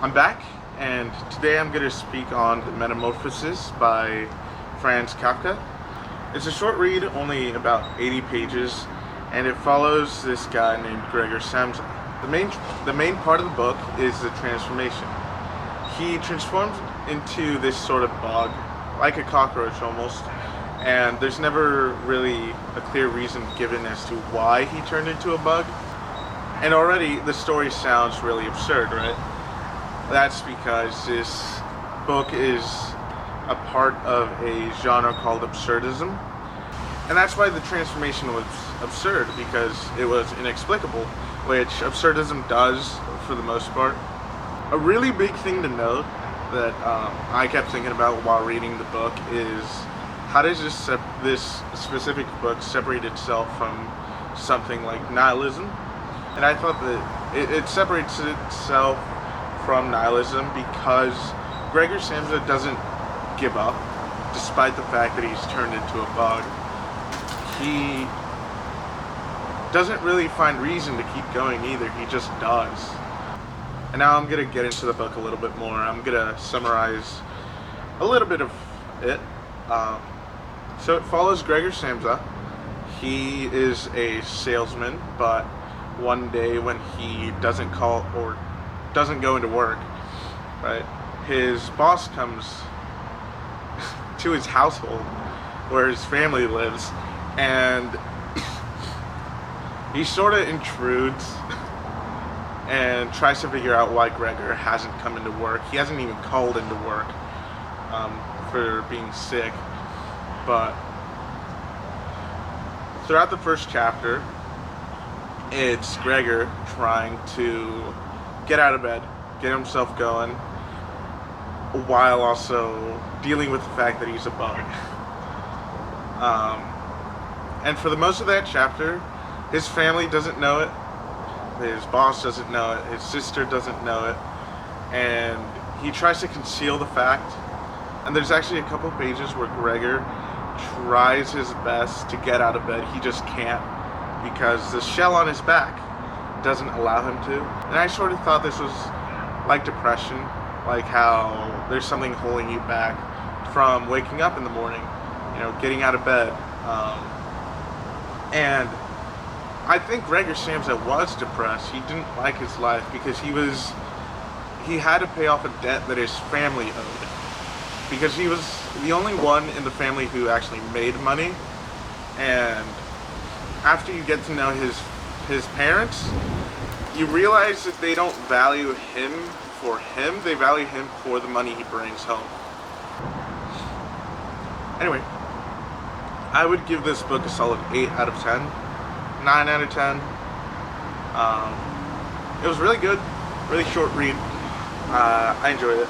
I'm back, and today I'm going to speak on Metamorphosis by Franz Kafka. It's a short read, only about 80 pages, and it follows this guy named Gregor Samsa. The main part of the book is the transformation. He transforms into this sort of bug, like a cockroach almost, and there's never really a clear reason given as to why he turned into a bug. And already the story sounds really absurd, right? That's because this book is a part of a genre called absurdism. And that's why the transformation was absurd, because it was inexplicable, which absurdism does for the most part. A really big thing to note that I kept thinking about while reading the book is how does this specific book separate itself from something like nihilism? And I thought that it separates itself from nihilism because Gregor Samsa doesn't give up, despite the fact that he's turned into a bug. He doesn't really find reason to keep going either, he just does. And now I'm going to get into the book a little bit more. I'm going to summarize a little bit of it. So it follows Gregor Samsa. He is a salesman, but one day when he doesn't call or doesn't go into work, right, his boss comes to his household where his family lives, and he sort of intrudes and tries to figure out why Gregor hasn't come into work. He hasn't even called into work for being sick. But throughout the first chapter, it's Gregor trying to get out of bed, get himself going, while also dealing with the fact that he's a bug. And for the most of that chapter, his family doesn't know it, his boss doesn't know it, his sister doesn't know it, and he tries to conceal the fact. And there's actually a couple pages where Gregor tries his best to get out of bed. He just can't, because the shell on his back doesn't allow him to. And I sort of thought this was like depression, like how there's something holding you back from waking up in the morning, getting out of bed. And I think Gregor Samsa was depressed. He didn't like his life because he had to pay off a debt that his family owed, because he was the only one in the family who actually made money. And after you get to know his parents, you realize that they don't value him for him, they value him for the money he brings home. Anyway, I would give this book a solid 8 out of 10, 9 out of 10. It was really good, really short read. I enjoyed it.